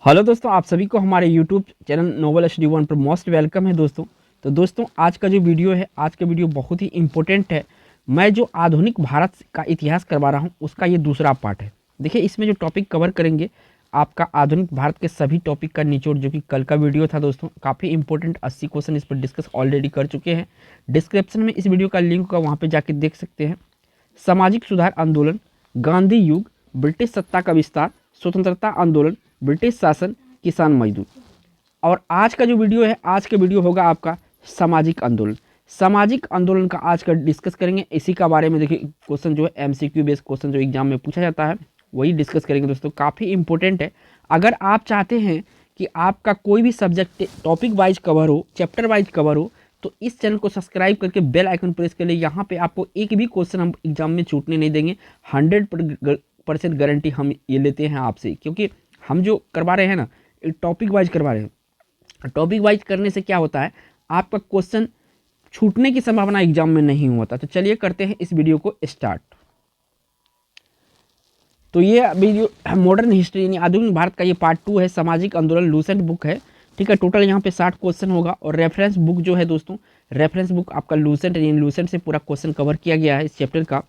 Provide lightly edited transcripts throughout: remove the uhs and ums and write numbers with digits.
Hello दोस्तों, आप सभी को हमारे YouTube channel noble study one पर मोस्ट वेलकम है दोस्तों। तो दोस्तों आज का जो वीडियो है, आज का वीडियो बहुत ही इम्पोर्टेंट है। मैं जो आधुनिक भारत का इतिहास करवा रहा हूँ उसका ये दूसरा पार्ट है। देखिए, इसमें जो टॉपिक कवर करेंगे आपका आधुनिक भारत के सभी टॉपिक का निचोड़, जो कि कल का वीडियो था दोस्तों, काफ़ी इंपॉर्टेंट 80 क्वेश्चन इस पर डिस्कस ऑलरेडी कर चुके हैं। डिस्क्रिप्शन में इस वीडियो का लिंक का वहाँ पर जाके देख सकते हैं। सामाजिक सुधार आंदोलन, गांधी युग, ब्रिटिश सत्ता का विस्तार, स्वतंत्रता आंदोलन, ब्रिटिश शासन, किसान मजदूर। और आज का जो वीडियो है, आज का वीडियो होगा आपका सामाजिक आंदोलन। सामाजिक आंदोलन का आज का डिस्कस करेंगे, इसी का बारे में। देखिए, क्वेश्चन जो है एमसीक्यू बेस्ड क्वेश्चन जो एग्जाम में पूछा जाता है वही डिस्कस करेंगे दोस्तों। काफ़ी इंपॉर्टेंट है। अगर आप चाहते हैं कि आपका कोई भी सब्जेक्ट टॉपिक वाइज कवर हो, चैप्टर वाइज कवर हो, तो इस चैनल को सब्सक्राइब करके बेल आइकन प्रेस कर ले। यहाँ पे आपको एक भी क्वेश्चन हम एग्जाम में छूटने नहीं देंगे। 100% गारंटी हम ये लेते हैं आपसे, क्योंकि हम जो करवा रहे हैं ना, टॉपिक वाइज करवा रहे हैं। टॉपिक वाइज करने से क्या होता है, आपका क्वेश्चन छूटने की संभावना एग्जाम में नहीं होता। तो चलिए करते हैं इस वीडियो को स्टार्ट। तो ये वीडियो मॉडर्न हिस्ट्री यानी आधुनिक भारत का ये पार्ट 2 है। सामाजिक आंदोलन लूसेंट बुक है, ठीक है। टोटल यहाँ पे 60 क्वेश्चन होगा। और रेफरेंस बुक जो है दोस्तों, रेफरेंस बुक आपका लूसेंट यानी लूसेंट से पूरा क्वेश्चन कवर किया गया है इस चैप्टर का।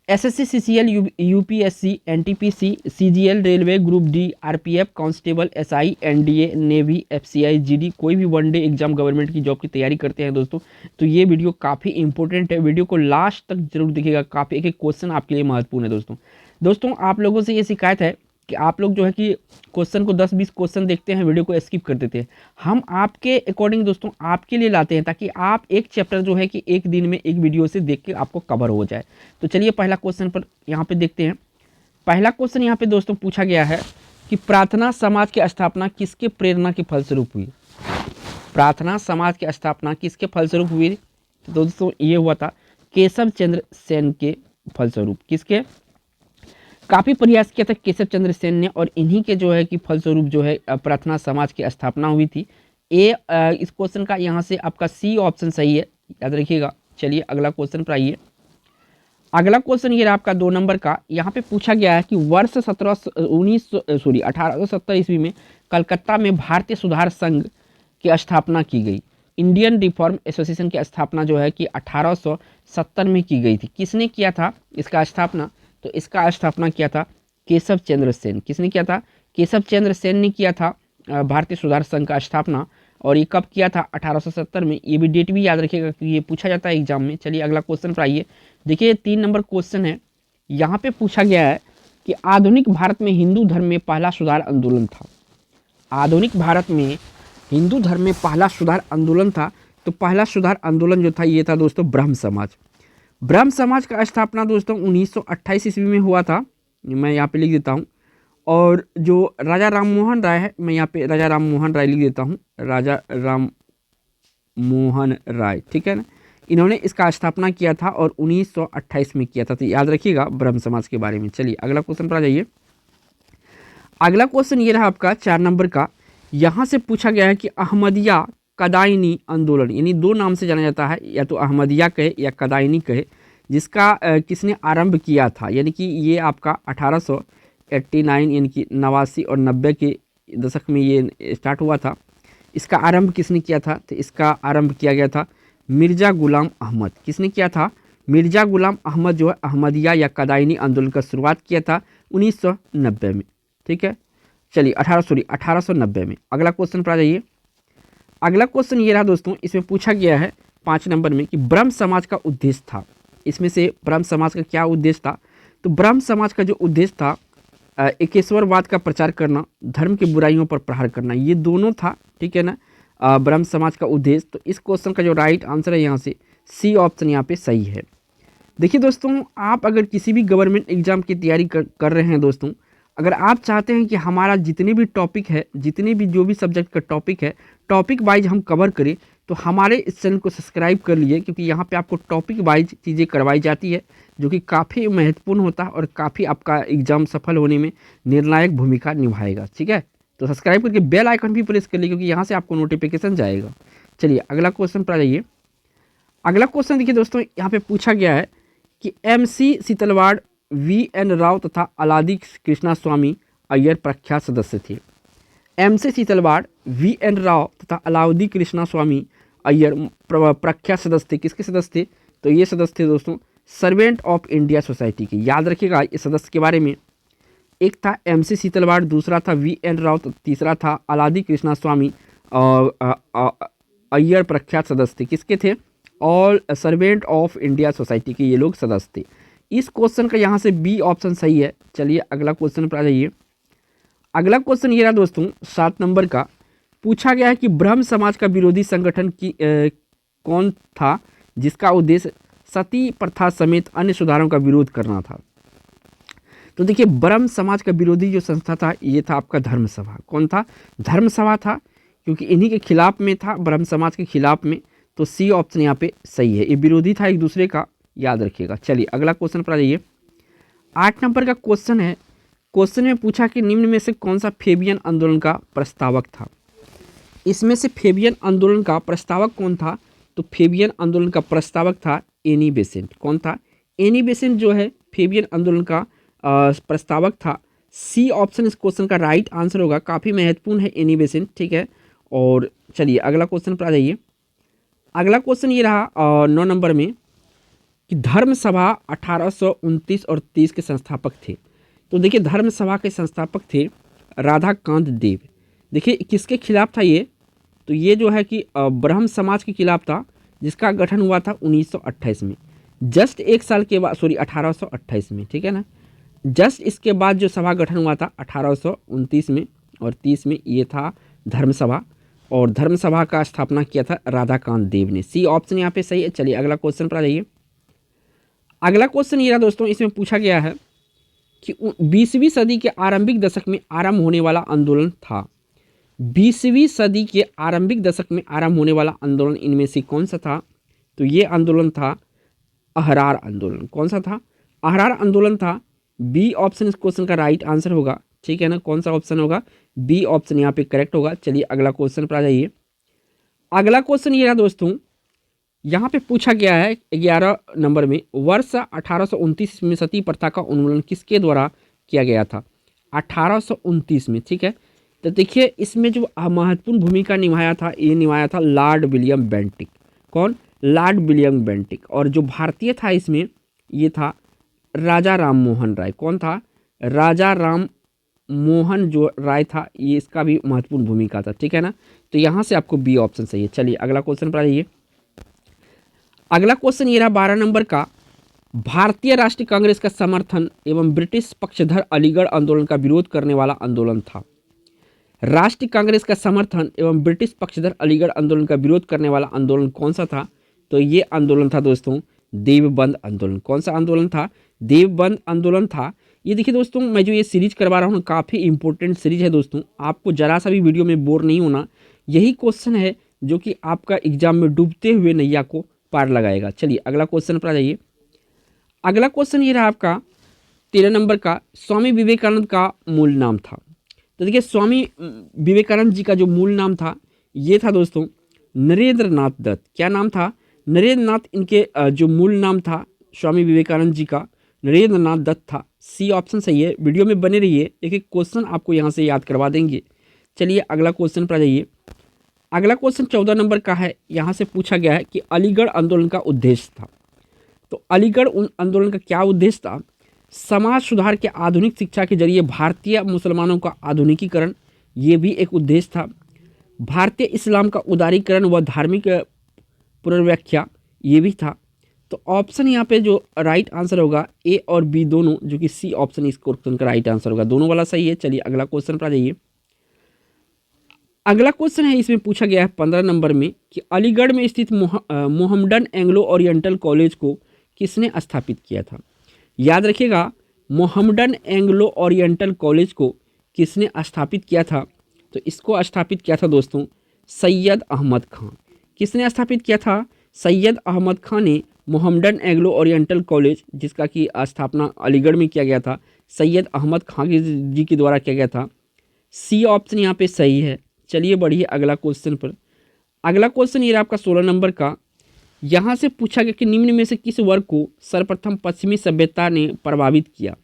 SSC, CCL, UPSC, NTPC, CGL, railway, group D, RPF, constable, SI, NDA, navy, FCI, GD, कोई भी वनडे एग्जाम गवर्नमेंट की जॉब की तैयारी करते हैं दोस्तों, तो ये वीडियो काफ़ी इंपॉर्टेंट है। वीडियो को लास्ट तक जरूर देखिएगा। काफ़ी एक एक क्वेश्चन आपके लिए महत्वपूर्ण है दोस्तों। दोस्तों आप लोगों से ये शिकायत है कि आप लोग जो है कि क्वेश्चन को 10-20 क्वेश्चन देखते हैं, वीडियो को स्किप कर देते हैं। हम आपके अकॉर्डिंग दोस्तों आपके लिए लाते हैं, ताकि आप एक चैप्टर जो है कि एक दिन में एक वीडियो से देख के आपको कवर हो जाए। तो चलिए पहला क्वेश्चन पर यहाँ पे देखते हैं। पहला क्वेश्चन यहाँ पे दोस्तों पूछा गया है कि प्रार्थना समाज की स्थापना किसके प्रेरणा के फलस्वरूप हुई। प्रार्थना समाज की स्थापना किसके फलस्वरूप हुई? तो दोस्तों ये हुआ था केशव चंद्र सेन के फलस्वरूप। किसके? काफ़ी प्रयास किया था केशव चंद्र सेन ने, और इन्हीं के जो है कि फलस्वरूप जो है प्रार्थना समाज की स्थापना हुई थी। इस क्वेश्चन का यहाँ से आपका सी ऑप्शन सही है, याद रखिएगा। चलिए अगला क्वेश्चन पर आइए। अगला क्वेश्चन ये रहा आपका 2 नंबर का। यहाँ पे पूछा गया है कि वर्ष 1870 ईस्वी में कलकत्ता में भारतीय सुधार संघ की स्थापना की गई। इंडियन रिफॉर्म एसोसिएशन की स्थापना जो है कि 1870 में की गई थी। किसने किया था इसका स्थापना? तो इसका स्थापना किया था केशव चंद्र सेन। किसने किया था? केशव चंद्र सेन ने किया था भारतीय सुधार संघ का स्थापना। और ये कब किया था? 1870 में। ये भी डेट भी याद रखिएगा कि ये पूछा जाता है एग्जाम में। चलिए अगला क्वेश्चन पर आइए। देखिए 3 नंबर क्वेश्चन है। यहाँ पे पूछा गया है कि आधुनिक भारत में हिंदू धर्म में पहला सुधार आंदोलन था। आधुनिक भारत में हिंदू धर्म में पहला सुधार आंदोलन था। तो पहला सुधार आंदोलन जो था ये था दोस्तों ब्रह्म समाज। ब्रह्म समाज का स्थापना दोस्तों 1928 ईस्वी में हुआ था। मैं यहाँ पे लिख देता हूँ। और जो राजा राम मोहन राय है, मैं यहाँ पे राजा राम मोहन राय लिख देता हूँ। राजा राम मोहन राय, ठीक है ना। इन्होंने इसका स्थापना किया था और 1928 में किया था। तो याद रखिएगा ब्रह्म समाज के बारे में। चलिए अगला क्वेश्चन पर आ जाइए। अगला क्वेश्चन ये रहा आपका 4 नंबर का। यहाँ से पूछा गया है कि अहमदिया कदाइनी आंदोलन, यानी 2 नाम से जाना जाता है, या तो अहमदिया कहे या कदाइनी कहे, जिसका किसने आरंभ किया था? यानी कि ये आपका 1889 यानी कि 89 और 90 के दशक में ये स्टार्ट हुआ था। इसका आरंभ किसने किया था? तो इसका आरंभ किया गया था मिर्ज़ा गुलाम अहमद। किसने किया था? मिर्ज़ा गुलाम अहमद जो है अहमदिया या कदाइनी आंदोलन का शुरुआत किया था 1990 में, ठीक है। चलिए 1890 में। अगला क्वेश्चन पर आ जाइए। अगला क्वेश्चन ये रहा दोस्तों। इसमें पूछा गया है 5 नंबर में कि ब्रह्म समाज का उद्देश्य था। इसमें से ब्रह्म समाज का क्या उद्देश्य था? तो ब्रह्म समाज का जो उद्देश्य था एकेश्वरवाद का प्रचार करना, धर्म की बुराइयों पर प्रहार करना, ये दोनों था, ठीक है ना, ब्रह्म समाज का उद्देश्य। तो इस क्वेश्चन का जो राइट आंसर है यहाँ से सी ऑप्शन यहाँ पे सही है। देखिए दोस्तों, आप अगर किसी भी गवर्नमेंट एग्जाम की तैयारी कर रहे हैं दोस्तों, अगर आप चाहते हैं कि हमारा जितने भी टॉपिक है, जितने भी जो भी सब्जेक्ट का टॉपिक है, टॉपिक वाइज हम कवर करें, तो हमारे इस चैनल को सब्सक्राइब कर लिए, क्योंकि यहाँ पे आपको टॉपिक वाइज चीज़ें करवाई जाती है, जो कि काफ़ी महत्वपूर्ण होता है और काफ़ी आपका एग्जाम सफल होने में निर्णायक भूमिका निभाएगा, ठीक है। तो सब्सक्राइब करके बेल आइकन भी प्रेस कर लिए, क्योंकि यहाँ से आपको नोटिफिकेशन जाएगा। चलिए अगला क्वेश्चन पर आ जाइए। अगला क्वेश्चन देखिए दोस्तों, यहाँ पे पूछा गया है कि MC सीतलवाड़, VN राव तथा अलादी कृष्णा स्वामी अय्यर प्रख्यात सदस्य थे। MC सीतलवाड़, VN राव तथा अलाउद्दीन कृष्णा स्वामी अय्यर प्रख्यात सदस्य थे। किसके सदस्य थे? तो ये सदस्य थे दोस्तों सर्वेंट ऑफ इंडिया सोसाइटी के। याद रखिएगा इस सदस्य के बारे में। एक था MC सीतलवाड़, दूसरा था VN राव, तीसरा था अलाउद्दीन कृष्णा स्वामी अय्यर प्रख्यात सदस्य थे। किसके थे? All servant of India society के ये लोग सदस्य थे। इस क्वेश्चन का यहाँ से बी ऑप्शन सही है। चलिए अगला क्वेश्चन पर आ जाइए। अगला क्वेश्चन ये रहा दोस्तों 7 नंबर का। पूछा गया है कि ब्रह्म समाज का विरोधी संगठन की कौन था जिसका उद्देश्य सती प्रथा समेत अन्य सुधारों का विरोध करना था। तो देखिए ब्रह्म समाज का विरोधी जो संस्था था ये था आपका धर्म सभा। कौन था? धर्म सभा था, क्योंकि इन्हीं के खिलाफ में था, ब्रह्म समाज के खिलाफ में। तो सी ऑप्शन यहाँ पे सही है। ये विरोधी था एक दूसरे का, याद रखिएगा। चलिए अगला क्वेश्चन पर आ जाइए। 8 नंबर का क्वेश्चन है। क्वेश्चन में पूछा कि निम्न में से कौन सा फेबियन आंदोलन का प्रस्तावक था। इसमें से फेबियन आंदोलन का प्रस्तावक कौन था? तो फेबियन आंदोलन का प्रस्तावक था एनी बेसेंट। कौन था? एनी बेसेंट जो है फेबियन आंदोलन का प्रस्तावक था। सी ऑप्शन इस क्वेश्चन का राइट आंसर होगा। काफ़ी महत्वपूर्ण है एनी बेसेंट, ठीक है। और चलिए अगला क्वेश्चन पर आ जाइए। अगला क्वेश्चन ये रहा 9 नंबर में कि धर्म सभा 1829 और 30 के संस्थापक थे। तो देखिए धर्म सभा के संस्थापक थे राधाकांत देव। देखिए किसके खिलाफ था ये? तो ये जो है कि ब्रह्म समाज के खिलाफ था, जिसका गठन हुआ था 1928 में। जस्ट एक साल के बाद, सॉरी 1828 में, ठीक है ना। जस्ट इसके बाद जो सभा गठन हुआ था 1829 में और 30 में, ये था धर्म सभा। और धर्म सभा का स्थापना किया था राधाकांत देव ने। सी ऑप्शन यहाँ पे सही है। चलिए अगला क्वेश्चन पर आ जाइए। अगला क्वेश्चन ये रहा दोस्तों, इसमें पूछा गया है कि 20वीं सदी के आरंभिक दशक में आरंभ होने वाला आंदोलन था। 20वीं सदी के आरंभिक दशक में आरंभ होने वाला आंदोलन इनमें से कौन सा था? तो ये आंदोलन था अहरार आंदोलन। कौन सा था? अहरार आंदोलन था। बी ऑप्शन इस क्वेश्चन का राइट आंसर होगा, ठीक है ना। कौन सा ऑप्शन होगा? बी ऑप्शन यहाँ पे करेक्ट होगा। चलिए अगला क्वेश्चन पर आ जाइए। अगला क्वेश्चन ये रहा दोस्तों, यहाँ पे पूछा गया है 11 नंबर में, वर्ष 1829 में सती प्रथा का उन्मूलन किसके द्वारा किया गया था? 1829 में, ठीक है। तो देखिए इसमें जो महत्वपूर्ण भूमिका निभाया था, ये निभाया था लॉर्ड विलियम बेंटिक। कौन? Lord William Bentinck. और जो भारतीय था इसमें, ये था राजा राम मोहन राय। कौन था? राजा राम मोहन जो राय था, ये इसका भी महत्वपूर्ण भूमिका था, ठीक है ना। तो यहाँ से आपको बी ऑप्शन सही है। चलिए अगला क्वेश्चन पर आइए। अगला क्वेश्चन ये रहा 12 नंबर का। भारतीय राष्ट्रीय कांग्रेस का समर्थन एवं ब्रिटिश पक्षधर अलीगढ़ आंदोलन का विरोध करने वाला आंदोलन था। राष्ट्रीय कांग्रेस का समर्थन एवं ब्रिटिश पक्षधर अलीगढ़ आंदोलन का विरोध करने वाला आंदोलन कौन सा था? तो ये आंदोलन था दोस्तों देवबंद आंदोलन। कौन सा आंदोलन था? देवबंद आंदोलन था। ये देखिए दोस्तों, मैं जो ये सीरीज करवा रहा हूँ काफ़ी इंपॉर्टेंट सीरीज है दोस्तों। आपको जरा सा भी वीडियो में बोर नहीं होना। यही क्वेश्चन है जो कि आपका एग्जाम में डूबते हुए नैया को पार लगाएगा। चलिए अगला क्वेश्चन पर आ जाइए। अगला क्वेश्चन ये रहा आपका 13 नंबर का। स्वामी विवेकानंद का मूल नाम था। तो देखिए स्वामी विवेकानंद जी का जो मूल नाम था, ये था दोस्तों नरेंद्र नाथ दत्त। क्या नाम था? नरेंद्र नाथ। इनके जो मूल नाम था स्वामी विवेकानंद जी का, नरेंद्र नाथ दत्त था। सी ऑप्शन सही है। वीडियो में बने रहिए, एक एक क्वेश्चन आपको यहाँ से याद करवा देंगे। चलिए अगला क्वेश्चन पर आ जाइए। अगला क्वेश्चन 14 नंबर का है। यहाँ से पूछा गया है कि अलीगढ़ आंदोलन का उद्देश्य था। तो अलीगढ़ आंदोलन का क्या उद्देश्य था? समाज सुधार के आधुनिक शिक्षा के जरिए भारतीय मुसलमानों का आधुनिकीकरण, ये भी एक उद्देश्य था। भारतीय इस्लाम का उदारीकरण व धार्मिक पुनर्व्याख्या, ये भी था। तो ऑप्शन यहाँ पे जो राइट आंसर होगा ए और बी दोनों, जो कि सी ऑप्शन इस क्वेश्चन का राइट आंसर होगा, दोनों वाला सही है। चलिए अगला क्वेश्चन पर आ जाइए। अगला क्वेश्चन है, इसमें पूछा गया है 15 नंबर में कि अलीगढ़ में स्थित मोहम्मडन एंग्लो ओरिएंटल कॉलेज को किसने स्थापित किया था? याद रखिएगा, मोहम्मडन एंग्लो ओरिएंटल कॉलेज को किसने स्थापित किया था? तो इसको स्थापित किया था दोस्तों सैयद अहमद खान। किसने स्थापित किया था? सैयद अहमद खान ने मोहम्मडन एंग्लो ओरिएंटल कॉलेज, जिसका कि स्थापना अलीगढ़ में किया गया था, सैयद अहमद खान जी के द्वारा किया गया था। सी ऑप्शन यहाँ पे सही है। चलिए बढ़िए अगला क्वेश्चन पर। अगला क्वेश्चन ये आपका 16 नंबर का। यहाँ से पूछा गया कि निम्न में से किस वर्ग को सर्वप्रथम पश्चिमी सभ्यता ने प्रभावित किया?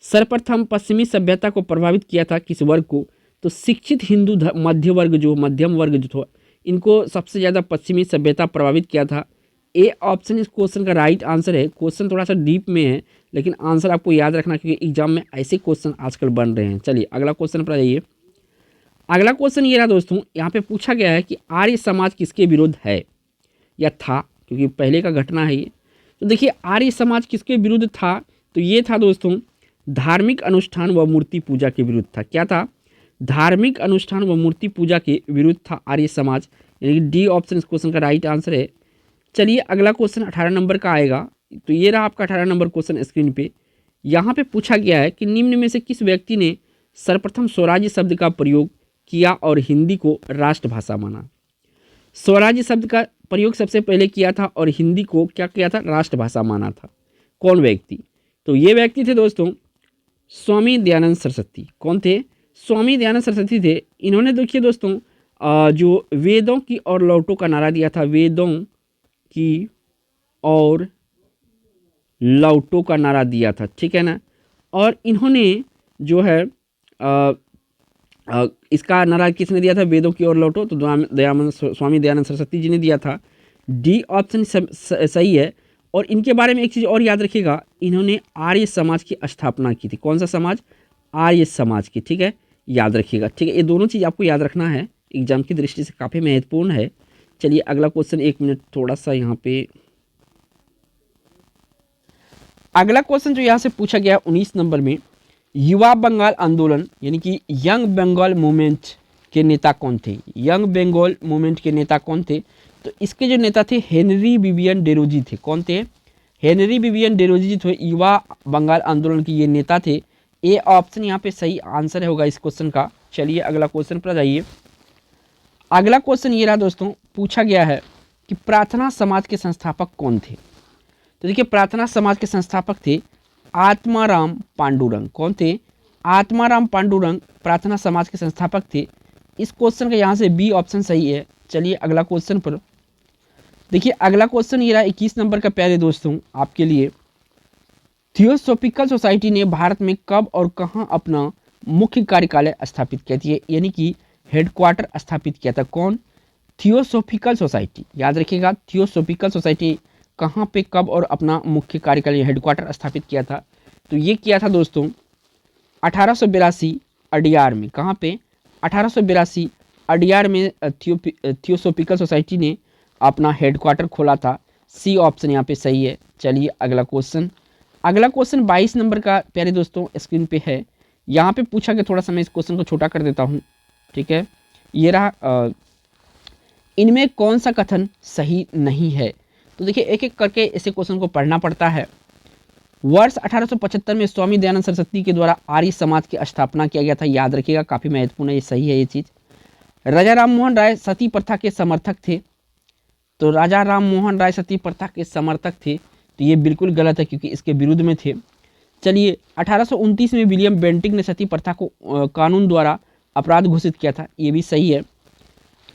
सर्वप्रथम पश्चिमी सभ्यता को प्रभावित किया था किस वर्ग को? तो शिक्षित हिंदू मध्य वर्ग जो मध्यम वर्ग जो था, इनको सबसे ज़्यादा पश्चिमी सभ्यता प्रभावित किया था। ए ऑप्शन इस क्वेश्चन का राइट आंसर है। क्वेश्चन थोड़ा सा डीप में है, लेकिन आंसर आपको याद रखना, क्योंकि एग्जाम में ऐसे क्वेश्चन आजकल बन रहे हैं। चलिए अगला क्वेश्चन पर आ जाइए। अगला क्वेश्चन ये रहा दोस्तों, यहाँ पे पूछा गया है कि आर्य समाज किसके विरुद्ध है या था, क्योंकि पहले का घटना है ये। तो देखिए आर्य समाज किसके विरुद्ध था, तो ये था दोस्तों धार्मिक अनुष्ठान व मूर्ति पूजा के विरुद्ध था। क्या था? धार्मिक अनुष्ठान व मूर्ति पूजा के विरुद्ध था आर्य समाज, यानी कि डी ऑप्शन इस क्वेश्चन का राइट आंसर है। चलिए अगला क्वेश्चन 18 नंबर का आएगा। तो ये रहा आपका 18 नंबर क्वेश्चन स्क्रीन पे। यहाँ पे पूछा गया है कि निम्न में से किस व्यक्ति ने सर्वप्रथम स्वराज्य शब्द का प्रयोग किया और हिंदी को राष्ट्रभाषा माना। स्वराज्य शब्द का प्रयोग सबसे पहले किया था और हिंदी को क्या किया था? राष्ट्रभाषा माना था। कौन व्यक्ति? तो ये व्यक्ति थे दोस्तों स्वामी दयानंद सरस्वती। कौन थे? स्वामी दयानंद सरस्वती थे। इन्होंने देखिए दोस्तों जो वेदों की और लौटों का नारा दिया था, वेदों की और लौटों का नारा दिया था, ठीक है ना। और इन्होंने जो है इसका नारा किसने दिया था? वेदों की और लौटो, तो स्वामी दयानंद सरस्वती जी ने दिया था। डी ऑप्शन सही है। और इनके बारे में एक चीज़ और याद रखिएगा, इन्होंने आर्य समाज की स्थापना की थी। कौन सा समाज? आर्य समाज की, ठीक है, याद रखिएगा, ठीक है। ये दोनों चीज़ आपको याद रखना है, एग्जाम की दृष्टि से काफ़ी महत्वपूर्ण है। चलिए अगला क्वेश्चन, एक मिनट थोड़ा सा यहाँ पे। अगला क्वेश्चन जो यहाँ से पूछा गया 19 नंबर में, युवा बंगाल आंदोलन यानी कि यंग बंगाल मूवमेंट के नेता कौन थे? यंग बंगाल मूवमेंट के नेता कौन थे? तो इसके जो नेता थे हेनरी विवियन डेरोजी थे। कौन थे? हेनरी विवियन डेरोजी जी थे, युवा बंगाल आंदोलन के ये नेता थे। ए ऑप्शन यहाँ पे सही आंसर होगा इस क्वेश्चन का। चलिए अगला क्वेश्चन पर जाइए। अगला क्वेश्चन ये रहा दोस्तों, पूछा गया है कि प्रार्थना समाज के संस्थापक कौन थे। तो देखिए प्रार्थना समाज के संस्थापक थे आत्माराम पांडुरंग। कौन थे? आत्माराम पांडुरंग प्रार्थना समाज के संस्थापक थे। इस क्वेश्चन का यहाँ से बी ऑप्शन सही है। चलिए अगला क्वेश्चन पर देखिए। अगला क्वेश्चन ये रहा 21 नंबर का प्यारे दोस्तों आपके लिए। थियोसॉफिकल सोसाइटी ने भारत में कब और कहाँ अपना मुख्य कार्यालय स्थापित किया था, यानी कि हेडक्वार्टर स्थापित किया था? कौन? थियोसॉफिकल सोसाइटी, याद रखिएगा, थियोसॉफिकल सोसाइटी कहाँ पे कब और अपना मुख्य कार्यालय हेडक्वार्टर स्थापित किया था? तो ये किया था दोस्तों 1882 अडियार में। कहाँ पे? 1882 अडियार में थियोसॉफिकल सोसाइटी ने अपना हेडक्वार्टर खोला था। सी ऑप्शन यहाँ पे सही है। चलिए अगला क्वेश्चन। अगला क्वेश्चन 22 नंबर का प्यारे दोस्तों स्क्रीन पे है। यहाँ पे पूछा गया, थोड़ा सा मैं इस क्वेश्चन को छोटा कर देता हूँ, ठीक है। ये रहा, इनमें कौन सा कथन सही नहीं है? तो देखिए एक एक करके इसे क्वेश्चन को पढ़ना पड़ता है। वर्ष 1875 में स्वामी दयानंद सरस्वती के द्वारा आर्य समाज की स्थापना किया गया था। याद रखिएगा, काफ़ी महत्वपूर्ण है, ये सही है ये चीज़। राजा राम मोहन राय सती प्रथा के समर्थक थे। तो राजा राम मोहन राय सती प्रथा के समर्थक थे, तो ये बिल्कुल गलत है क्योंकि इसके विरुद्ध में थे। चलिए 1829 में विलियम बेंटिंक ने सती प्रथा को कानून द्वारा अपराध घोषित किया था, ये भी सही है।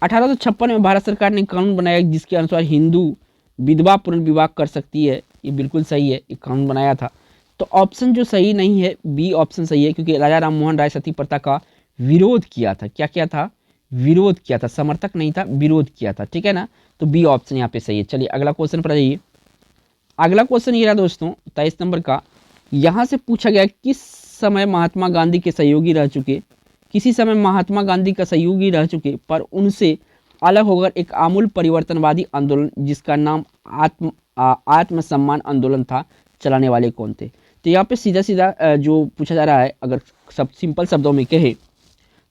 1856 में भारत सरकार ने कानून बनाया जिसके अनुसार हिंदू विधवा पुनर्विवाह कर सकती है, ये बिल्कुल सही है, ये कानून बनाया था। तो ऑप्शन जो सही नहीं है बी ऑप्शन सही है, क्योंकि राजा राम मोहन राय सती प्रथा का विरोध किया था। क्या किया था? विरोध किया था, समर्थक नहीं था, विरोध किया था, ठीक है ना। तो बी ऑप्शन यहाँ पे सही है। चलिए अगला क्वेश्चन पर जाइए। अगला क्वेश्चन ये रहा दोस्तों 23 नंबर का। यहाँ से पूछा गया किस समय महात्मा गांधी के सहयोगी रह चुके, किसी समय महात्मा गांधी का सहयोगी रह चुके पर उनसे अलग होकर एक आमूल परिवर्तनवादी आंदोलन जिसका नाम आत्मसम्मान आंदोलन था, चलाने वाले कौन थे? तो यहाँ पे सीधा सीधा जो पूछा जा रहा है, अगर सब सिंपल शब्दों में कहे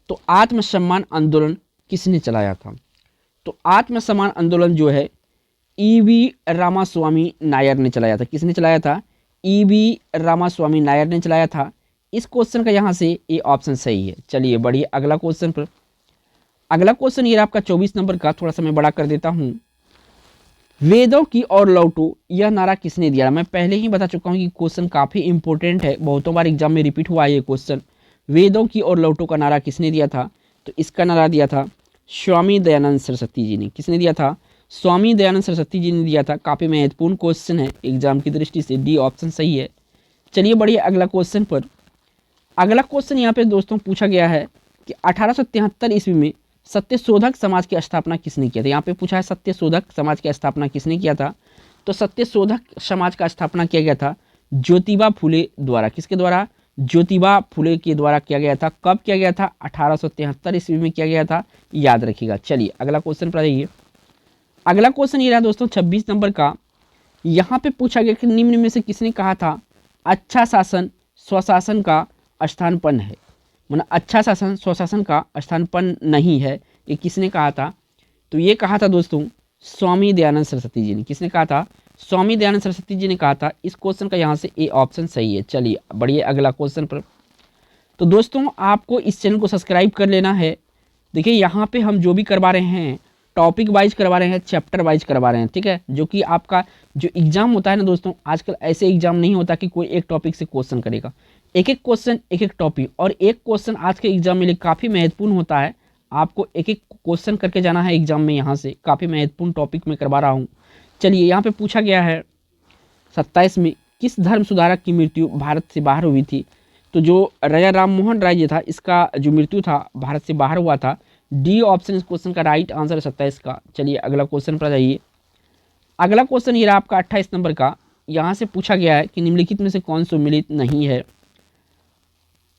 तो आत्मसम्मान आंदोलन किसने चलाया था? तो आत्मसम्मान आंदोलन जो है ईवी रामास्वामी नायर ने चलाया था। किसने चलाया था? ईवी रामास्वामी नायर ने चलाया था। इस क्वेश्चन का यहाँ से ए ऑप्शन सही है। चलिए बढ़िए अगला क्वेश्चन पर। अगला क्वेश्चन ये आपका 24 नंबर का, थोड़ा सा मैं बड़ा कर देता हूँ। वेदों की ओर लौटो यह नारा किसने दिया? मैं पहले ही बता चुका हूँ कि क्वेश्चन काफ़ी इंपॉर्टेंट है, बहुतों बार एग्जाम में रिपीट हुआ है ये क्वेश्चन। वेदों की ओर लौटो का नारा किसने दिया था? तो इसका नारा दिया था स्वामी दयानंद सरस्वती जी ने। किसने दिया था? स्वामी दयानंद सरस्वती जी ने दिया था। काफ़ी महत्वपूर्ण क्वेश्चन है एग्जाम की दृष्टि से, डी ऑप्शन सही है। चलिए बढ़िए अगला क्वेश्चन पर। अगला क्वेश्चन यहाँ पे दोस्तों पूछा गया है कि 1873 ईस्वी में सत्यशोधक समाज की स्थापना किसने किया था। यहाँ पे पूछा है सत्यशोधक समाज की स्थापना किसने किया था। तो सत्यशोधक समाज का स्थापना किया गया था ज्योतिबा फुले द्वारा। किसके द्वारा? ज्योतिबा फुले के द्वारा किया गया था। कब किया गया था? 1873 ईस्वी में किया गया था, याद रखिएगा। चलिए अगला क्वेश्चन पर आइए। अगला क्वेश्चन ये रहा दोस्तों 26 नंबर का। यहाँ पे पूछा गया कि निम्न में से किसने कहा था अच्छा शासन स्वशासन का स्थानपन्न है। मतलब अच्छा शासन स्वशासन का स्थानपन्न नहीं है, ये किसने कहा था? तो ये कहा था दोस्तों स्वामी दयानंद सरस्वती जी ने। किसने कहा था? स्वामी दयानंद सरस्वती जी ने कहा था। इस क्वेश्चन का यहाँ से ए ऑप्शन सही है। चलिए बढ़िए अगला क्वेश्चन पर। तो दोस्तों आपको इस चैनल को सब्सक्राइब कर लेना है। देखिए यहाँ पे हम जो भी करवा रहे हैं टॉपिक वाइज करवा रहे हैं, चैप्टर वाइज करवा रहे हैं, ठीक है। जो कि आपका जो एग्जाम होता है ना दोस्तों, आजकल ऐसे एग्जाम नहीं होता कि कोई एक टॉपिक से क्वेश्चन करेगा। एक एक क्वेश्चन एक एक टॉपिक, और एक क्वेश्चन आज के एग्जाम में लिए काफ़ी महत्वपूर्ण होता है। आपको एक एक क्वेश्चन करके जाना है एग्जाम में। यहाँ से काफ़ी महत्वपूर्ण टॉपिक में करवा रहा हूँ। चलिए यहाँ पे पूछा गया है 27 में किस धर्म सुधारक की मृत्यु भारत से बाहर हुई थी। तो जो राजा राम मोहन राय जी था, इसका जो मृत्यु था भारत से बाहर हुआ था। डी ऑप्शन इस क्वेश्चन का राइट आंसर है 27 का। चलिए अगला क्वेश्चन पर जाइए। अगला क्वेश्चन ये रहा आपका 28 नंबर का। यहाँ से पूछा गया है कि निम्नलिखित में से कौन सम्मिलित नहीं है।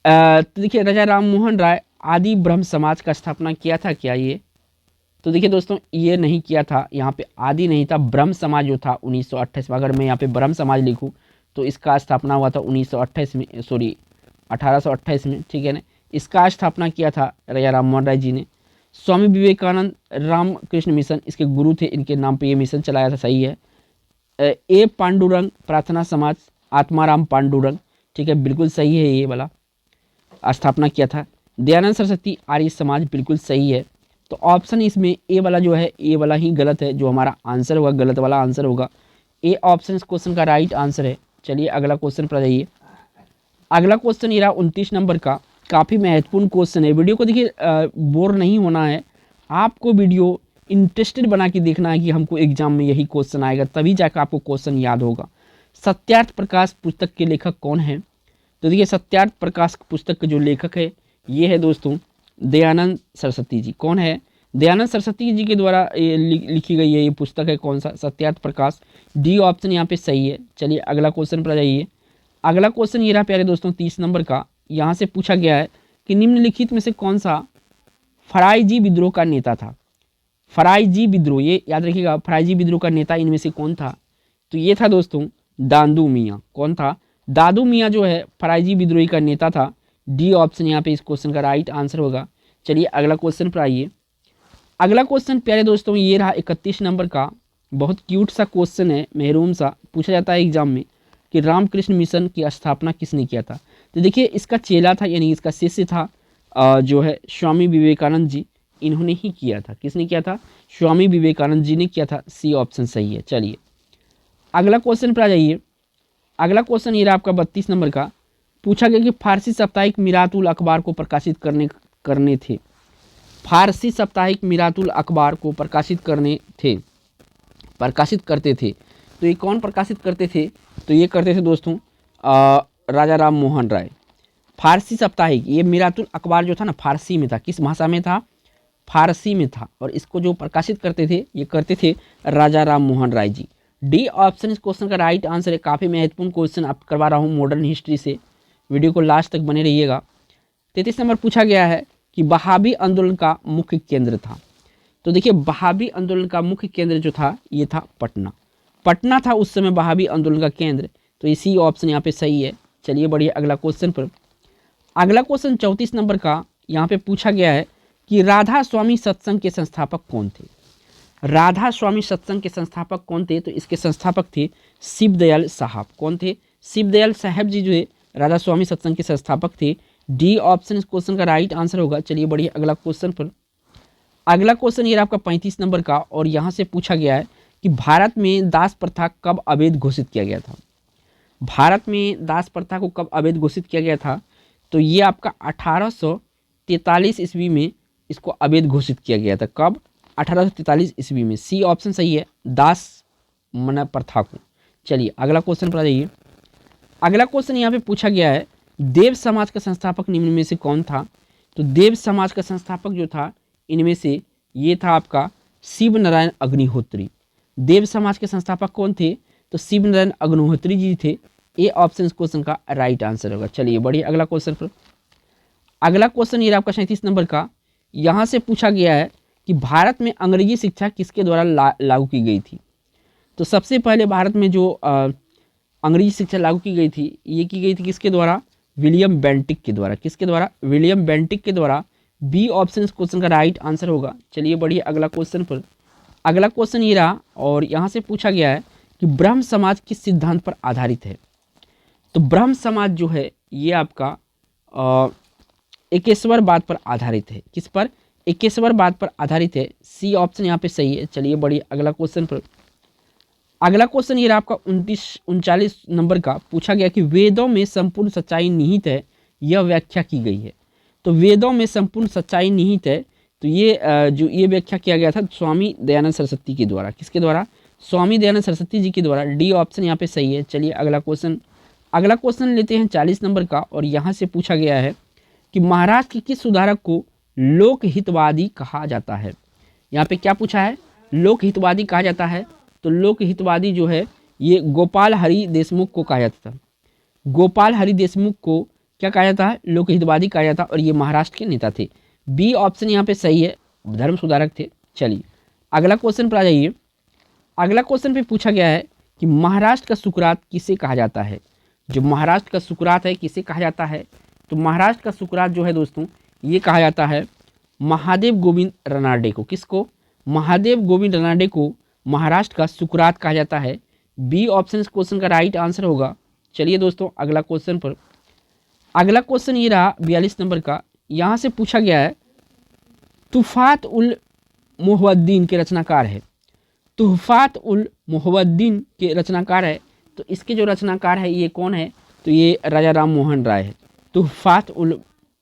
तो देखिए राजा राम मोहन राय आदि ब्रह्म समाज का स्थापना किया था क्या ये? तो देखिए दोस्तों ये नहीं किया था। यहाँ पे आदि नहीं था, ब्रह्म समाज जो था 1928 में। अगर मैं यहाँ पे ब्रह्म समाज लिखूँ तो इसका स्थापना हुआ था 1928 में, सॉरी 1828 में, ठीक है ना। इसका स्थापना किया था राजा राम मोहन राय जी ने। स्वामी विवेकानंद रामकृष्ण मिशन इसके गुरु थे, इनके नाम पे ये मिशन चलाया था, सही है। ए पांडुरंग प्रार्थना समाज आत्माराम पांडुरंग, ठीक है, बिल्कुल सही है, ये वाला स्थापना किया था। दयानंद सरस्वती आर्य समाज, बिल्कुल सही है। तो ऑप्शन इसमें ए वाला जो है, ए वाला ही गलत है, जो हमारा आंसर होगा गलत वाला आंसर होगा। ए ऑप्शन इस क्वेश्चन का राइट आंसर है। चलिए अगला क्वेश्चन पर जाइए। अगला क्वेश्चन ये रहा 29 नंबर का। काफ़ी महत्वपूर्ण क्वेश्चन है। वीडियो को देखिए, बोर नहीं होना है आपको, वीडियो इंटरेस्टेड बना के देखना है कि हमको एग्जाम में यही क्वेश्चन आएगा, तभी जाकर आपको क्वेश्चन याद होगा। सत्यार्थ प्रकाश पुस्तक के लेखक कौन है? तो देखिए सत्यार्थ प्रकाश पुस्तक के जो लेखक है ये है दोस्तों दयानंद सरस्वती जी। कौन है? दयानंद सरस्वती जी के द्वारा ये लिखी गई है ये पुस्तक है। कौन सा? सत्यार्थ प्रकाश। डी ऑप्शन यहाँ पे सही है। चलिए अगला क्वेश्चन पर जाइए। अगला क्वेश्चन ये रहा प्यारे दोस्तों 30 नंबर का। यहाँ से पूछा गया है कि निम्नलिखित में से कौन सा फराइजी विद्रोह का नेता था। फराइजी विद्रोह, ये याद रखिएगा, फराइजी विद्रोह का नेता इनमें से कौन था? तो ये था दोस्तों दादू मियाँ। कौन था? दादू मियाँ जो है फराइजी विद्रोही का नेता था। डी ऑप्शन यहाँ पे इस क्वेश्चन का राइट आंसर होगा। चलिए अगला क्वेश्चन पर आइए। अगला क्वेश्चन प्यारे दोस्तों ये रहा 31 नंबर का। बहुत क्यूट सा क्वेश्चन है, महरूम सा, पूछा जाता है एग्जाम में कि रामकृष्ण मिशन की स्थापना किसने किया था। तो देखिए इसका चेला था, यानी इसका शिष्य था जो है स्वामी विवेकानंद जी, इन्होंने ही किया था। किसने किया था? स्वामी विवेकानंद जी ने किया था। सी ऑप्शन सही है। चलिए अगला क्वेश्चन पर आ जाइए। अगला क्वेश्चन ये रहा आपका 32 नंबर का। पूछा गया कि फारसी साप्ताहिक मिरातुल अखबार को प्रकाशित करने थे। फारसी साप्ताहिक मिरातुल अखबार को प्रकाशित करते थे। तो ये कौन प्रकाशित करते थे? तो ये करते थे दोस्तों राजा राम मोहन राय। फारसी साप्ताहिक, ये मिरातुल अखबार जो था ना फारसी में था। किस भाषा में था? फारसी में था। और इसको जो प्रकाशित करते थे ये करते थे राजा राम मोहन राय जी। डी ऑप्शन इस क्वेश्चन का राइट आंसर है। काफ़ी महत्वपूर्ण क्वेश्चन आप करवा रहा हूँ मॉडर्न हिस्ट्री से, वीडियो को लास्ट तक बने रहिएगा। 33 नंबर पूछा गया है कि वहाबी आंदोलन का मुख्य केंद्र था। तो देखिए वहाबी आंदोलन का मुख्य केंद्र जो था ये था पटना था उस समय वहाबी आंदोलन का केंद्र। तो इसी ऑप्शन यहाँ पे सही है। चलिए बढ़िए अगला क्वेश्चन पर। अगला क्वेश्चन 34 नंबर का। यहाँ पे पूछा गया है कि राधा स्वामी सत्संग के संस्थापक कौन थे। राधा स्वामी सत्संग के संस्थापक कौन थे? तो इसके संस्थापक थे शिवदयाल साहब। कौन थे? शिवदयाल साहब जी जो है राधा स्वामी सत्संग के संस्थापक थे। डी ऑप्शन इस क्वेश्चन का राइट आंसर होगा। चलिए बढ़िए अगला क्वेश्चन पर। अगला क्वेश्चन ये आपका 35 नंबर का, और यहाँ से पूछा गया है कि भारत में दास प्रथा कब अवैध घोषित किया गया था। भारत में दास प्रथा को कब अवैध घोषित किया गया था? तो ये आपका 1843 ईस्वी में इसको अवैध घोषित किया गया था। कब? 1843 ईस्वी में। सी ऑप्शन सही है, दास मना प्रथा को। चलिए अगला क्वेश्चन पर आ जाइए। अगला क्वेश्चन यहाँ पे पूछा गया है देव समाज का संस्थापक निम्न में से कौन था। तो देव समाज का संस्थापक जो था इनमें से ये था आपका शिव नारायण अग्निहोत्री। देव समाज के संस्थापक कौन थे? तो शिव नारायण अग्निहोत्री जी थे। ए ऑप्शन इस क्वेश्चन का राइट आंसर होगा। चलिए बढ़िए अगला क्वेश्चन पर। अगला क्वेश्चन ये आपका 37 नंबर का, यहाँ से पूछा गया है कि भारत में अंग्रेजी शिक्षा किसके द्वारा लागू की गई थी? तो सबसे पहले भारत में जो अंग्रेजी शिक्षा लागू की गई थी, ये की गई थी किसके द्वारा? विलियम बेंटिक के द्वारा। किसके द्वारा? विलियम बेंटिक के द्वारा। बी ऑप्शन इस क्वेश्चन का राइट आंसर होगा। चलिए बढ़िए अगला क्वेश्चन पर। अगला क्वेश्चन ये रहा और यहाँ से पूछा गया है कि ब्रह्म समाज किस सिद्धांत पर आधारित है? तो ब्रह्म समाज जो है ये आपका एकेश्वरवाद पर आधारित है। किस पर? एकेश्वरवाद पर आधारित है। सी ऑप्शन यहाँ पे सही है। चलिए बढ़िए अगला क्वेश्चन पर। अगला क्वेश्चन ये आपका 39 नंबर का, पूछा गया कि वेदों में संपूर्ण सच्चाई निहित है, यह व्याख्या की गई है। तो वेदों में संपूर्ण सच्चाई निहित है, तो ये व्याख्या किया गया था स्वामी दयानंद सरस्वती के द्वारा। किसके द्वारा? स्वामी दयानंद सरस्वती जी के द्वारा। डी ऑप्शन यहाँ पे सही है। चलिए अगला क्वेश्चन लेते हैं 40 नंबर का और यहाँ से पूछा गया है कि महाराष्ट्र के किस सुधारक को लोकहितवादी कहा जाता है? यहाँ पे क्या पूछा है? लोकहितवादी कहा जाता है। तो लोकहितवादी जो है ये गोपाल हरि देशमुख को कहा जाता था। गोपाल हरि देशमुख को क्या कहा जाता है? लोकहितवादी कहा जाता, और ये महाराष्ट्र के नेता थे। बी ऑप्शन यहाँ पे सही है, धर्म सुधारक थे। चलिए अगला क्वेश्चन पर आ जाइए। अगला क्वेश्चन पे पूछा गया है कि महाराष्ट्र का सुकरात किसे कहा जाता है? जो महाराष्ट्र का सुकरात है किसे कहा जाता है? तो महाराष्ट्र का सुकरात जो है दोस्तों ये कहा जाता है महादेव गोविंद रनाडे को। किसको? महादेव गोविंद रनाडे को महाराष्ट्र का सुकरात कहा जाता है। बी ऑप्शन इस क्वेश्चन का राइट आंसर होगा। चलिए दोस्तों अगला क्वेश्चन पर। अगला क्वेश्चन ये रहा 42 नंबर का, यहाँ से पूछा गया है तुफात उल मोहवद्दीन के रचनाकार है। तुफात उल मोहवद्दीन के रचनाकार है, तो इसके जो रचनाकार है ये कौन है? तो ये राजा राम मोहन राय है। तुफात उल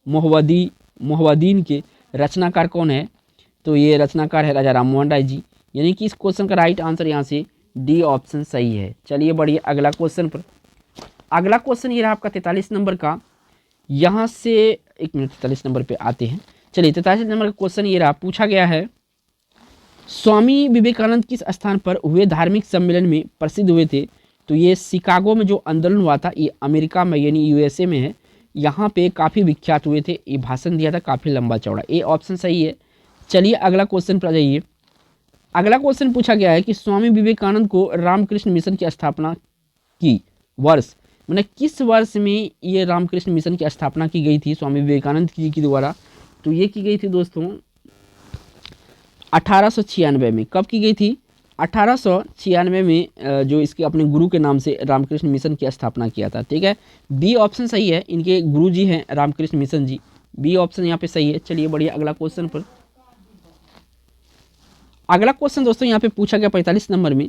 मोहवद्दीन के रचनाकार कौन है? तो ये रचनाकार है राजा राम मोहन राय जी। यानी कि इस क्वेश्चन का राइट आंसर यहाँ से डी ऑप्शन सही है। चलिए बढ़िए अगला क्वेश्चन पर। अगला क्वेश्चन ये रहा आपका 43 नंबर का, यहाँ से 1 मिनट 43 नंबर पे आते हैं। चलिए 43 नंबर का क्वेश्चन ये रहा, पूछा गया है स्वामी विवेकानंद किस स्थान पर हुए धार्मिक सम्मेलन में प्रसिद्ध हुए थे? तो ये शिकागो में जो आंदोलन हुआ था ये अमेरिका में यानी यूएसए में है, यहाँ पे काफ़ी विख्यात हुए थे। ये भाषण दिया था काफ़ी लंबा चौड़ा। ए ऑप्शन सही है। चलिए अगला क्वेश्चन पर आ जाइए। अगला क्वेश्चन पूछा गया है कि स्वामी विवेकानंद को रामकृष्ण मिशन की स्थापना की वर्ष, मतलब किस वर्ष में ये रामकृष्ण मिशन की स्थापना की गई थी स्वामी विवेकानंद जी के द्वारा? तो ये की गई थी दोस्तों 1896 में। कब की गई थी? 1896 में, जो इसके अपने गुरु के नाम से रामकृष्ण मिशन की स्थापना किया था। ठीक है, बी ऑप्शन सही है। इनके गुरु जी हैं रामकृष्ण मिशन जी। बी ऑप्शन यहाँ पे सही है। चलिए बढ़िए अगला क्वेश्चन पर। अगला क्वेश्चन दोस्तों यहाँ पे पूछा गया 45 नंबर में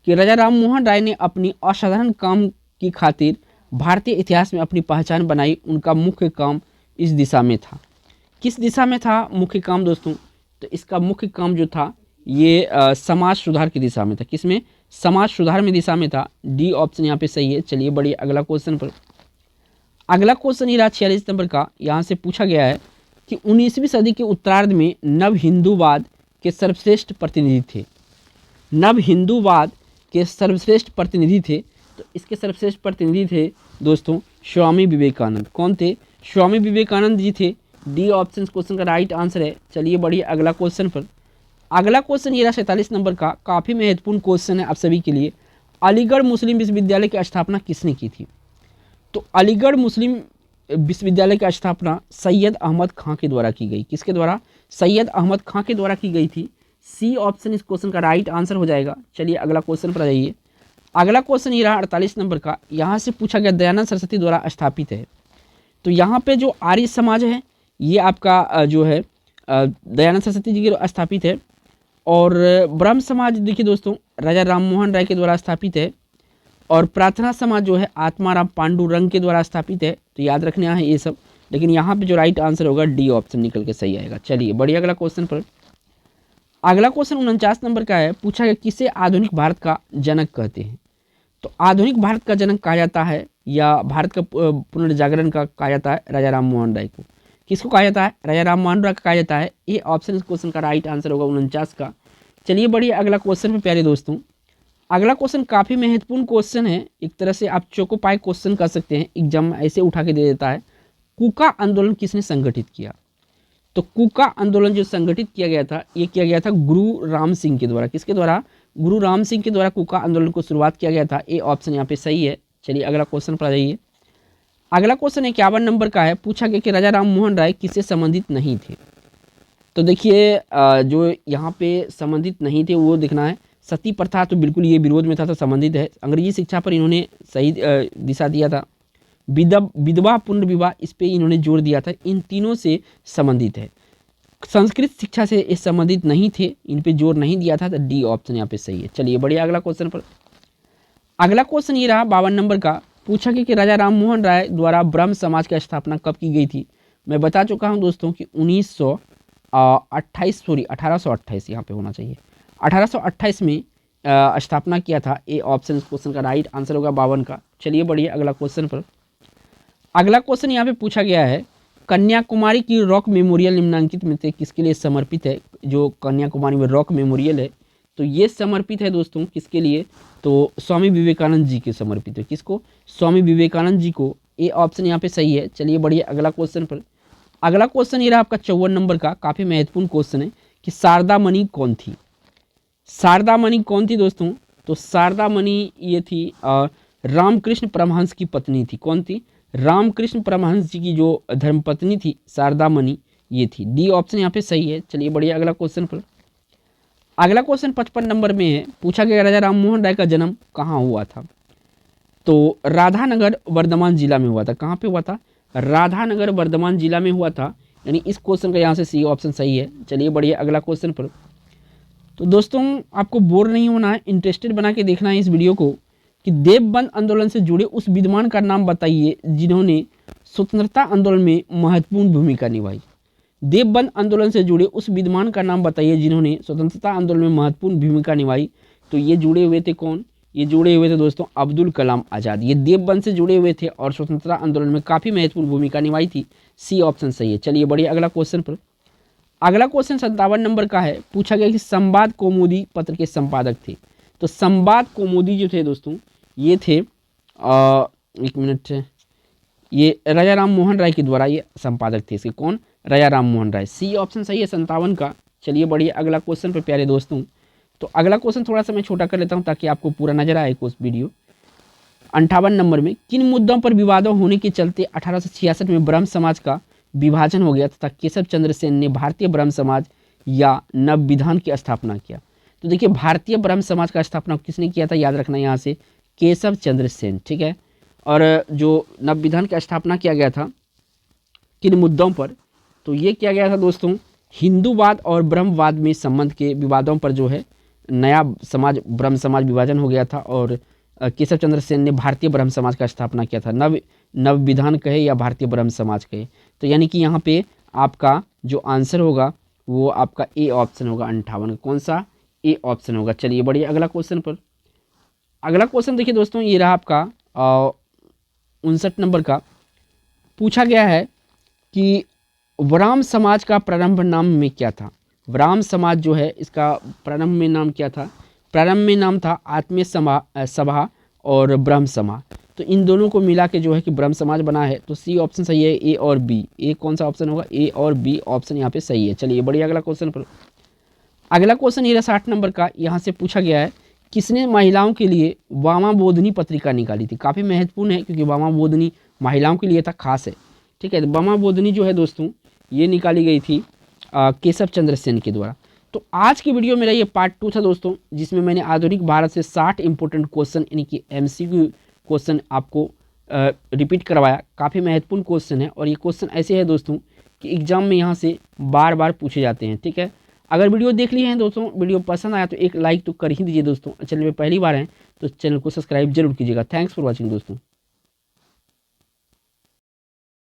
कि राजा राम मोहन राय ने अपनी असाधारण काम की खातिर भारतीय इतिहास में अपनी पहचान बनाई, उनका मुख्य काम इस दिशा में था। किस दिशा में था मुख्य काम दोस्तों? तो इसका मुख्य काम जो था ये समाज सुधार की दिशा में था। किसमें? समाज सुधार में दिशा में था। डी ऑप्शन यहाँ पे सही है। चलिए बढ़िए अगला क्वेश्चन पर। अगला क्वेश्चन ये रहा 46 नंबर का, यहाँ से पूछा गया है कि 19वीं सदी के उत्तरार्ध में नव हिंदूवाद के सर्वश्रेष्ठ प्रतिनिधि थे। नव हिंदूवाद के सर्वश्रेष्ठ प्रतिनिधि थे, तो इसके सर्वश्रेष्ठ प्रतिनिधि थे दोस्तों स्वामी विवेकानंद। कौन थे? स्वामी विवेकानंद जी थे। डी ऑप्शन क्वेश्चन का राइट आंसर है। चलिए बढ़िए अगला क्वेश्चन पर। अगला क्वेश्चन ये रहा 47 नंबर का, काफ़ी महत्वपूर्ण क्वेश्चन है आप सभी के लिए। अलीगढ़ मुस्लिम विश्वविद्यालय की स्थापना किसने की थी? तो अलीगढ़ मुस्लिम विश्वविद्यालय की स्थापना सैयद अहमद खां के द्वारा की गई। किसके द्वारा? सैयद अहमद खां के द्वारा की गई थी। सी ऑप्शन इस क्वेश्चन का राइट आंसर हो जाएगा। चलिए अगला क्वेश्चन पर आ जाइए। अगला क्वेश्चन ये रहा 48 नंबर का, यहाँ से पूछा गया दयानंद सरस्वती द्वारा स्थापित है। तो यहाँ पे जो आर्य समाज है ये आपका जो है दयानंद सरस्वती जी के स्थापित है, और ब्रह्म समाज देखिए दोस्तों राजा राम मोहन राय के द्वारा स्थापित है, और प्रार्थना समाज जो है आत्माराम पांडुरंग के द्वारा स्थापित है। तो याद रखने है ये सब, लेकिन यहाँ पे जो राइट आंसर होगा डी ऑप्शन निकल के सही आएगा। चलिए बढ़िया अगला क्वेश्चन पर। अगला क्वेश्चन 49 नंबर का है, पूछा गया किसे आधुनिक भारत का जनक कहते हैं? तो आधुनिक भारत का जनक कहा जाता है या भारत का पुनर्जागरण का कहा जाता है राजा राम मोहन राय को। किसको कहा जाता है? राजा राम मोहन राय कहा जाता है। ये ऑप्शन इस क्वेश्चन का राइट आंसर होगा 49 का। चलिए बढ़िए अगला क्वेश्चन पे प्यारे दोस्तों। अगला क्वेश्चन काफ़ी महत्वपूर्ण क्वेश्चन है, एक तरह से आप चोकोपाई क्वेश्चन कर सकते हैं, एग्जाम ऐसे उठा के दे देता है। कूका आंदोलन किसने संगठित किया? तो कूका आंदोलन जो संगठित किया गया था, ये किया गया था गुरु राम सिंह के द्वारा। किसके द्वारा? गुरु राम सिंह के द्वारा कूका आंदोलन को शुरुआत किया गया था। ये ऑप्शन यहाँ पे सही है। चलिए अगला क्वेश्चन पर आ जाइए। अगला क्वेश्चन 51 नंबर का है। पूछा गया कि राजा राम मोहन राय किससे संबंधित नहीं थे? तो देखिए जो यहाँ पे संबंधित नहीं थे वो दिखना है। सती प्रथा तो बिल्कुल ये विरोध में था, तो संबंधित है। अंग्रेजी शिक्षा पर इन्होंने सही दिशा दिया था। विधवा पुनर्विवाह, इस पे इन्होंने जोर दिया था। इन तीनों से संबंधित है। संस्कृत शिक्षा से ये संबंधित नहीं थे, इन पे जोर नहीं दिया था, तो डी ऑप्शन यहाँ पे सही है। चलिए बढ़िए अगला क्वेश्चन पर। अगला क्वेश्चन ये रहा 52 नंबर का। पूछा कि राजा राम मोहन राय द्वारा ब्रह्म समाज की स्थापना कब की गई थी? मैं बता चुका हूँ दोस्तों कि 1828 यहाँ पे होना चाहिए, 1828 में स्थापना किया था। ये ऑप्शन इस क्वेश्चन का राइट आंसर होगा 52 का। चलिए बढ़िए अगला क्वेश्चन पर। अगला क्वेश्चन यहाँ पे पूछा गया है, कन्याकुमारी की रॉक मेमोरियल निम्नलिखित में से किसके लिए समर्पित है? जो कन्याकुमारी में रॉक मेमोरियल है, तो ये समर्पित है दोस्तों किसके लिए? तो स्वामी विवेकानंद जी के समर्पित है। किसको? स्वामी विवेकानंद जी को। ये ऑप्शन यहाँ पे सही है। चलिए बढ़िए अगला क्वेश्चन पर। अगला क्वेश्चन ये रहा आपका 54 नंबर का, काफ़ी महत्वपूर्ण क्वेश्चन है कि शारदा मणि कौन थी? शारदा मणि कौन थी दोस्तों? तो शारदा मणि ये थी रामकृष्ण परमहंस की पत्नी थी। कौन थी? रामकृष्ण परमहंस जी की जो धर्मपत्नी थी शारदा मणि, ये थी। डी ऑप्शन यहाँ पे सही है। चलिए बढ़िया अगला क्वेश्चन पर। अगला क्वेश्चन 55 नंबर में है। पूछा गया राजा राम मोहन राय का जन्म कहाँ हुआ था? तो राधानगर वर्धमान जिला में हुआ था। कहाँ पे हुआ था? राधानगर वर्धमान जिला में हुआ था। यानी इस क्वेश्चन का यहाँ से सी ऑप्शन सही है। चलिए बढ़िए अगला क्वेश्चन पर। तो दोस्तों आपको बोर नहीं होना है, इंटरेस्टेड बना के देखना है इस वीडियो को कि देवबंद आंदोलन से जुड़े उस विद्वान का नाम बताइए जिन्होंने स्वतंत्रता आंदोलन में महत्वपूर्ण भूमिका निभाई। देवबंद आंदोलन से जुड़े उस विद्वान का नाम बताइए जिन्होंने स्वतंत्रता आंदोलन में महत्वपूर्ण भूमिका निभाई। तो ये जुड़े हुए थे कौन? ये जुड़े हुए थे दोस्तों अब्दुल कलाम आज़ाद। ये देवबंद से जुड़े हुए थे और स्वतंत्रता आंदोलन में काफ़ी महत्वपूर्ण भूमिका निभाई थी। सी ऑप्शन सही है। चलिए बढ़िए अगला क्वेश्चन पर। अगला क्वेश्चन 57 नंबर का है। पूछा गया कि संवाद कौमुदी पत्र के संपादक थे। तो संवाद कौमुदी जो थे दोस्तों, ये थे एक मिनट, ये राजा राम मोहन राय के द्वारा ये संपादक थे। इसके कौन? राजा राम मोहन राय। सी ऑप्शन सही है 57 का। चलिए बढ़िए अगला क्वेश्चन पर प्यारे दोस्तों। तो अगला क्वेश्चन थोड़ा सा मैं छोटा कर लेता हूँ ताकि आपको पूरा नजर आए कुछ वीडियो। 58 नंबर में, किन मुद्दों पर विवादों होने के चलते 1866 में ब्रह्म समाज का विभाजन हो गया तथा केशव चंद्र सेन ने भारतीय ब्रह्म समाज या नव विधान की स्थापना किया? तो देखिए भारतीय ब्रह्म समाज का स्थापना किसने किया था? याद रखना यहाँ से, केशव चंद्र सेन। ठीक है। और जो नव विधान की स्थापना किया गया था किन मुद्दों पर? तो ये किया गया था दोस्तों हिंदूवाद और ब्रह्मवाद में संबंध के विवादों पर जो है नया समाज ब्रह्म समाज विभाजन हो गया था और केशव चंद्र सेन ने भारतीय ब्रह्म समाज का स्थापना किया था। नव विधान कहे या भारतीय ब्रह्म समाज कहे, तो यानी कि यहाँ पे आपका जो आंसर होगा वो आपका ए ऑप्शन होगा 58। कौन सा? ए ऑप्शन होगा। चलिए बढ़िए अगला क्वेश्चन पर। अगला क्वेश्चन देखिए दोस्तों, ये रहा आपका 59 नंबर का। पूछा गया है कि ब्राह्म समाज का प्रारंभ नाम में क्या था? ब्राह्म समाज जो है इसका प्रारंभ में नाम क्या था? प्रारंभ में नाम था आत्मीय सभा और ब्रह्म सभा। तो इन दोनों को मिला के जो है कि ब्रह्म समाज बना है। तो सी ऑप्शन सही है। ए और बी, ए कौन सा ऑप्शन होगा? ए और बी ऑप्शन यहाँ पे सही है। चलिए बढ़िया अगला क्वेश्चन पर। अगला क्वेश्चन ये 60 नंबर का। यहाँ से पूछा गया है किसने महिलाओं के लिए वामा बोधनी पत्रिका निकाली थी? काफ़ी महत्वपूर्ण है क्योंकि वामा बोधनी महिलाओं के लिए था, खास है। ठीक है। तो वामा बोधनी जो है दोस्तों ये निकाली गई थी केशव चंद्र सेन के द्वारा। तो आज की वीडियो मेरा ये पार्ट 2 था दोस्तों, जिसमें मैंने आधुनिक भारत से 60 इंपॉर्टेंट क्वेश्चन यानी कि MCQ क्वेश्चन आपको रिपीट करवाया। काफ़ी महत्वपूर्ण क्वेश्चन है और ये क्वेश्चन ऐसे है दोस्तों कि एग्जाम में यहाँ से बार बार पूछे जाते हैं। ठीक है। अगर वीडियो देख लिए हैं दोस्तों, वीडियो पसंद आया तो एक लाइक तो कर ही दीजिए दोस्तों। चैनल में पहली बार हैं तो चैनल को सब्सक्राइब जरूर कीजिएगा। थैंक्स फॉर वॉचिंग दोस्तों।